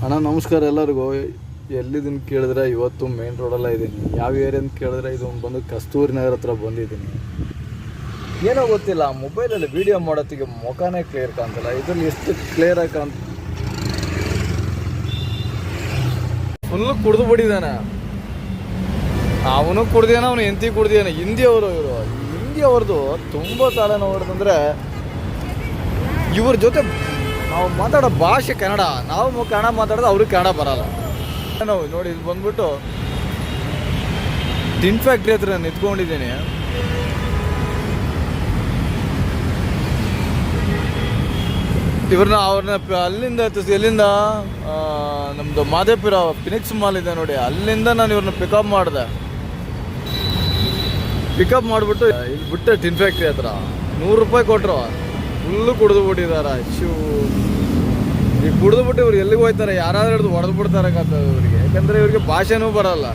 ಅಣ್ಣ ನಮಸ್ಕಾರ ಎಲ್ಲರಿಗೂ. ಎಲ್ಲಿದ್ದೀನಿ ಕೇಳಿದ್ರೆ ಇವತ್ತು ಮೇನ್ ರೋಡಲ್ಲ ಇದ್ದೀನಿ. ಯಾವ ಏರಿಯಾ ಅಂತ ಕೇಳಿದ್ರೆ ಇದು ಬಂದು ಕಸ್ತೂರಿ ನಗರ ಹತ್ರ ಬಂದಿದ್ದೀನಿ. ಏನೋ ಗೊತ್ತಿಲ್ಲ, ಮೊಬೈಲಲ್ಲಿ ವೀಡಿಯೋ ಮಾಡೋತ್ತಿಗೆ ಮುಖನೇ ಕ್ಲಿಯರ್ ಕಾಣ್ತಿಲ್ಲ. ಇದರಲ್ಲಿ ಎಷ್ಟು ಕ್ಲಿಯರಾಗಿ ಫುಲ್ಲು ಕುಡಿದು ಬಿಟ್ಟಿದ್ದಾನೆ. ಅವನು ಕುಡ್ದಿದ್ದಾನೆ, ಅವನು ಎಂತಿ ಕುಡ್ದಿದ್ದಾನೆ. ಹಿಂದಿಯವರು ಹಿಂದಿಯವ್ರದ್ದು ತುಂಬ ತಲೆನೋವುಂದರೆ ಇವ್ರ ಜೊತೆ ನಾವು ಮಾತಾಡೋ ಭಾಷೆ ಕನ್ನಡ. ನಾವು ಕನ್ನಡ ಮಾತಾಡೋದು ಅವ್ರಿಗೆ ಕನ್ನಡ ಬರಲ್ಲ. ನಾವು ನೋಡಿ ಇದು ಬಂದ್ಬಿಟ್ಟು ಟಿನ್ ಫ್ಯಾಕ್ಟ್ರಿ ಹತ್ರ ನಾನು ನಿಂತ್ಕೊಂಡಿದ್ದೀನಿ. ಅವ್ರನ್ನ ಅಲ್ಲಿಂದ ಎಲ್ಲಿಂದ ನಮ್ಮದು ಮಾದೇಪುರ ಫಿನಿಕ್ಸ್ ಮಾಲ್ ಇದೆ ನೋಡಿ, ಅಲ್ಲಿಂದ ನಾನು ಇವ್ರನ್ನ ಪಿಕಪ್ ಮಾಡಿದೆ. ಪಿಕಪ್ ಮಾಡಿಬಿಟ್ಟು ಇಲ್ಲಿ ಬಿಟ್ಟೆ ಟಿನ್ ಫ್ಯಾಕ್ಟ್ರಿ ಹತ್ರ. 100 ರೂಪಾಯಿ ಕೊಟ್ಟರು. ಫುಲ್ಲು ಕುಡಿದು ಬಿಟ್ಟಿದ್ದಾರೆ. ಈಗ ಕುಡಿದು ಬಿಟ್ಟು ಇವ್ರು ಎಲ್ಲಿಗೆ ಹೋಗ್ತಾರೆ, ಯಾರಾದ್ರೂ ಹಿಡಿದು ಹೊಡೆದು ಬಿಡ್ತಾರೆ ಇವ್ರಿಗೆ. ಯಾಕಂದರೆ ಇವ್ರಿಗೆ ಭಾಷೆನೂ ಬರಲ್ಲ.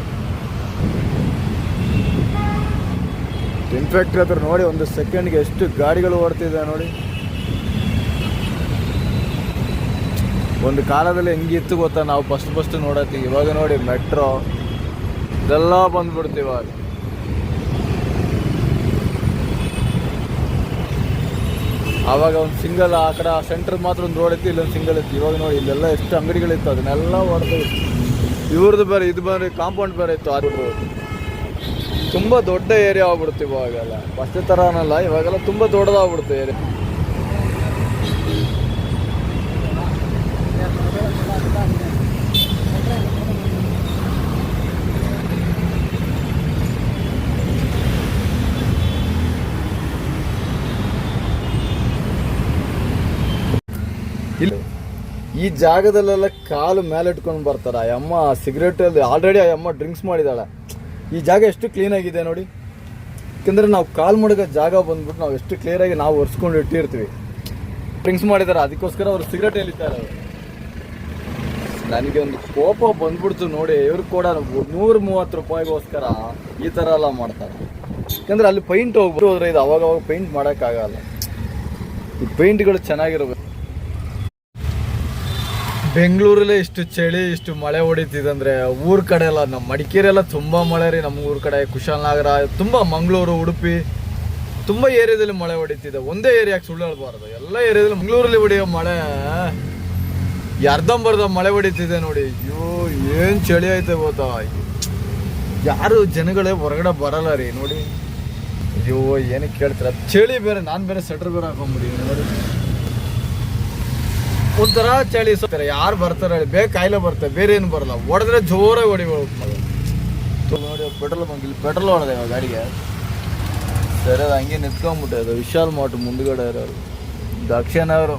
ಟಿನ್ ಫ್ಯಾಕ್ಟ್ರಿ ಹತ್ರ ನೋಡಿ ಒಂದು ಸೆಕೆಂಡ್ಗೆ ಎಷ್ಟು ಗಾಡಿಗಳು ಓಡ್ತಿದೆ ನೋಡಿ. ಒಂದು ಕಾಲದಲ್ಲಿ ಹೆಂಗಿತ್ತು ಗೊತ್ತಾ, ನಾವು ಫಸ್ಟ್ ನೋಡತ್ತೀವಿ. ಇವಾಗ ನೋಡಿ ಮೆಟ್ರೋ ಇದೆಲ್ಲ ಬಂದ್ಬಿಡ್ತೀವಿ. ಇವಾಗ ಆವಾಗ ಒಂದು ಸಿಂಗಲ್ ಆ ಕಡೆ ಸೆಂಟ್ರ್ ಮಾತ್ರ ಒಂದು ರೋಡ್ ಇತ್ತು, ಇಲ್ಲೊಂದು ಸಿಂಗಲ್ ಇತ್ತು. ಇವಾಗ ನೋಡಿ ಇಲ್ಲೆಲ್ಲ ಎಷ್ಟು ಅಂಗಡಿಗಳಿತ್ತು, ಅದನ್ನೆಲ್ಲ ಹೊಡೆದು ಇವ್ರದ್ದು ಬೇರೆ ಇದು ಬೇರೆ ಕಾಂಪೌಂಡ್ ಬೇರೆ ಇತ್ತು. ಅದು ತುಂಬ ದೊಡ್ಡ ಏರಿಯಾ ಆಗ್ಬಿಡ್ತು ಇವಾಗೆಲ್ಲ. ಫಸ್ಟ್ ಥರ ಅನ್ನಲ್ಲ, ಇವಾಗೆಲ್ಲ ತುಂಬ ದೊಡ್ಡದಾಗ್ಬಿಡ್ತು ಏರಿಯಾ. ಇಲ್ಲ ಈ ಜಾಗದಲ್ಲೆಲ್ಲ ಕಾಲು ಮೇಲೆ ಇಟ್ಕೊಂಡು ಬರ್ತಾರೆ. ಆ ಅಮ್ಮ ಸಿಗರೇಟಲ್ಲಿ ಆಲ್ರೆಡಿ ಆ ಅಮ್ಮ ಡ್ರಿಂಕ್ಸ್ ಮಾಡಿದ್ದಾಳೆ. ಈ ಜಾಗ ಎಷ್ಟು ಕ್ಲೀನಾಗಿದೆ ನೋಡಿ. ಯಾಕೆಂದರೆ ನಾವು ಕಾಲು ಮಡಗೋ ಜಾಗ ಬಂದ್ಬಿಟ್ಟು ನಾವು ಎಷ್ಟು ಕ್ಲಿಯರಾಗಿ ನಾವು ಒರೆಸ್ಕೊಂಡು ಇಟ್ಟಿರ್ತೀವಿ. ಡ್ರಿಂಕ್ಸ್ ಮಾಡಿದ್ದಾರೆ, ಅದಕ್ಕೋಸ್ಕರ ಅವರು ಸಿಗರೇಟ್ ಎಲ್ಲಿದ್ದಾರೆ. ನನಗೆ ಒಂದು ಕೋಪ ಬಂದ್ಬಿಡ್ತು ನೋಡಿ. ಇವ್ರು ಕೂಡ 130 ರೂಪಾಯಿಗೋಸ್ಕರ ಈ ಥರ ಎಲ್ಲ ಮಾಡ್ತಾರೆ. ಯಾಕಂದರೆ ಅಲ್ಲಿ ಪೈಂಟ್ ಹೋಗ್ಬಿಟ್ಟು ಹೋದ್ರೆ ಇದು ಅವಾಗ ಪೈಂಟ್ ಮಾಡೋಕ್ಕಾಗಲ್ಲ. ಈ ಪೈಂಟ್ಗಳು ಚೆನ್ನಾಗಿರಬೇಕು. ಬೆಂಗಳೂರಲ್ಲೇ ಇಷ್ಟು ಚಳಿ ಇಷ್ಟು ಮಳೆ ಹೊಡಿತಿದೆ ಅಂದರೆ ಊರ ಕಡೆ ಎಲ್ಲ, ನಮ್ಮ ಮಡಿಕೇರಿ ಎಲ್ಲ ತುಂಬ ಮಳೆ ರೀ. ನಮ್ಮ ಊರ ಕಡೆ ಕುಶಾಲನಗರ, ತುಂಬ ಮಂಗಳೂರು, ಉಡುಪಿ ತುಂಬ ಏರಿಯಾದಲ್ಲಿ ಮಳೆ ಹೊಡಿತಿದೆ. ಒಂದೇ ಏರಿಯಾಕ್ಕೆ ಸುಳ್ಳು ಹೇಳ್ಬಾರ್ದು, ಎಲ್ಲ ಏರಿಯಾದಲ್ಲಿ. ಮಂಗಳೂರಲ್ಲಿ ಹೊಡೆಯೋ ಮಳೆ ಅರ್ಧಂಬರ್ಧ ಮಳೆ ಹೊಡಿತಿದೆ ನೋಡಿ. ಅಯ್ಯೋ ಏನು ಚಳಿ ಐತೆ ಗೊತ್ತಾ. ಯಾರು ಜನಗಳೇ ಹೊರಗಡೆ ಬರಲ್ಲ ರೀ ನೋಡಿ. ಅಯ್ಯೋ ಏನಕ್ಕೆ ಕೇಳ್ತಾರೆ, ಚಳಿ ಬೇರೆ. ನಾನು ಬೇರೆ ಸ್ವೆಟರ್ ಬೇರೆ ಹಾಕೊಂಡ್ಬಿಟ್ಟಿದ್ದೀನಿ ನೋಡಿ. ಒಂಥರ ಚಳಿ ಸೋತಾರೆ. ಯಾರು ಬರ್ತಾರೆ ಹೇಳಿ, ಬೇಗ ಕಾಯಿಲೆ ಬರ್ತಾರೆ, ಬೇರೆ ಏನು ಬರಲ್ಲ. ಹೊಡೆದ್ರೆ ಜೋರಾಗಿ ನೋಡಿ. ಪೆಟ್ರೋಲ್ ಹೊಡೆದೆ ಗಾಡಿಗೆ. ಸರಿ ಅದು ಹಂಗೆ ನಿಂತ್ಕೊಂಡ್ಬಿಟ್ಟೆ. ಅದು ವಿಶಾಲ್ ಮಾರ್ಟ್ ಮುಂದ್ಗಡೆ ಇರೋರು ದಕ್ಷಿಣವರು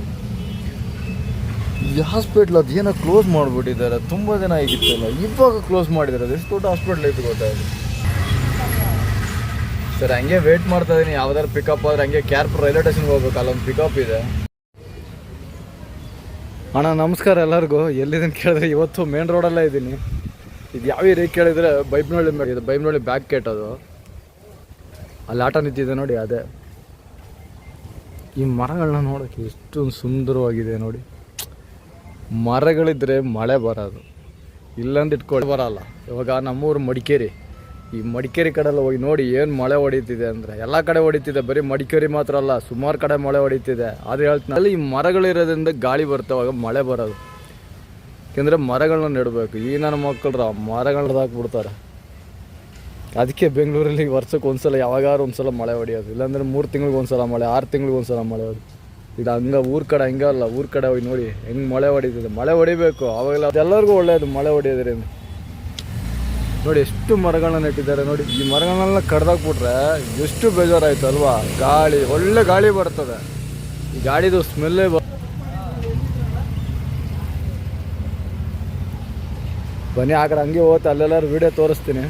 ಈ ಹಾಸ್ಪಿಟ್ಲ್ ಅದು ಏನೋ ಕ್ಲೋಸ್ ಮಾಡಿಬಿಟ್ಟಿದ್ದಾರೆ. ತುಂಬ ದಿನ ಆಗಿತ್ತಲ್ಲ, ಇವಾಗ ಕ್ಲೋಸ್ ಮಾಡಿದ್ದಾರೆ. ಅದು ಎಷ್ಟು ದೊಡ್ಡ ಹಾಸ್ಪಿಟ್ಲ್ ಐತೆ ಗೊತ್ತಾಯಿತು. ಸರಿ ಹಂಗೆ ವೇಟ್ ಮಾಡ್ತಾ ಇದ್ದೀನಿ. ಯಾವ್ದಾದ್ರು ಪಿಕಪ್ ಆದರೆ ಹಂಗೆ ಕ್ಯಾರ್ಪುರ್ ರೈಲ್ವೆ ಸ್ಟೇಷನ್ಗೆ ಹೋಗ್ಬೇಕು, ಅಲ್ಲೊಂದು ಪಿಕಪ್ ಇದೆ. ಅಣ್ಣ ನಮಸ್ಕಾರ ಎಲ್ಲರಿಗೂ. ಎಲ್ಲಿದ್ದೀನಿ ಕೇಳಿದ್ರೆ ಇವತ್ತು ಮೇನ್ ರೋಡಲ್ಲೇ ಇದ್ದೀನಿ. ಇದು ಯಾವ ಏರಿಯಾ ಕೇಳಿದರೆ ಬೈಬ್ನಳ್ಳಿ ಮೇಲೆ ಇದೆ. ಬೈಬ್ನಳ್ಳಿ ಬ್ಯಾಕ್ ಗೇಟ್ ಅದು. ಅಲ್ಲಿ ಆಟ ನಿಂತಿದೆ ನೋಡಿ, ಅದೇ. ಈ ಮರಗಳನ್ನ ನೋಡೋಕ್ಕೆ ಎಷ್ಟು ಸುಂದರವಾಗಿದೆ ನೋಡಿ. ಮರಗಳಿದ್ರೆ ಮಳೆ ಬರೋದು, ಇಲ್ಲಂದು ಇಟ್ಕೊಂಡು ಬರೋಲ್ಲ. ಇವಾಗ ನಮ್ಮೂರು ಮಡಿಕೇರಿ. ಈ ಮಡಿಕೇರಿ ಕಡೆ ಎಲ್ಲ ಹೋಗಿ ನೋಡಿ ಏನು ಮಳೆ ಹೊಡಿತಿದೆ ಅಂದರೆ. ಎಲ್ಲ ಕಡೆ ಹೊಡಿತಿದೆ, ಬರೀ ಮಡಿಕೇರಿ ಮಾತ್ರ ಅಲ್ಲ, ಸುಮಾರು ಕಡೆ ಮಳೆ ಹೊಡಿತಿದೆ. ಅದು ಹೇಳ್ತೀನಿ, ಅಲ್ಲಿ ಈ ಮರಗಳಿರೋದ್ರಿಂದ ಗಾಳಿ ಬರ್ತಾವಾಗ ಮಳೆ ಬರೋದು. ಯಾಕೆಂದರೆ ಮರಗಳನ್ನ ನೆಡಬೇಕು. ಈ ನನ್ನ ಮಕ್ಕಳು ಮರಗಳನ್ನ ಹಾಕ್ಬಿಡ್ತಾರೆ. ಅದಕ್ಕೆ ಬೆಂಗಳೂರಲ್ಲಿ ವರ್ಷಕ್ಕೆ ಒಂದ್ಸಲ ಯಾವಾಗಾರು ಒಂದ್ಸಲ ಮಳೆ ಹೊಡಿಯೋದು. ಇಲ್ಲಾಂದರೆ 3 ತಿಂಗಳಿಗೆ ಒಂದ್ಸಲ ಮಳೆ, 6 ತಿಂಗಳಿಗೆ ಒಂದ್ಸಲ ಮಳೆ ಹೊಡಿ. ಇದು ಹಂಗೆ ಊರ ಕಡೆ ಹಂಗಲ್ಲ. ಊರ ಕಡೆ ಹೋಗಿ ನೋಡಿ ಹೆಂಗೆ ಮಳೆ ಹೊಡಿತಿದೆ. ಮಳೆ ಹೊಡಿಬೇಕು ಅವಾಗೆಲ್ಲ, ಅದೆಲ್ಲರಿಗೂ ಒಳ್ಳೆಯದು ಮಳೆ ಹೊಡಿಯೋದ್ರಿಂದ. ನೋಡಿ ಎಷ್ಟು ಮರಗಳನ್ನ ನೆಟ್ಟಿದ್ದಾರೆ ನೋಡಿ. ಈ ಮರಗಳನ್ನೆಲ್ಲ ಕಡ್ದಾಕ್ಬಿಟ್ರೆ ಎಷ್ಟು ಬೇಜಾರಾಯ್ತು ಅಲ್ವಾ. ಗಾಳಿ, ಒಳ್ಳೆ ಗಾಳಿ ಬರ್ತದೆ. ಈ ಗಾಳಿದು ಸ್ಮೆಲ್ಲೇ ಬನ್ನಿ ಆ ಕಡೆ ಹಂಗೆ ಹೋಗುತ್ತೆ. ಅಲ್ಲೆಲ್ಲರೂ ವೀಡಿಯೋ ತೋರಿಸ್ತೀನಿ.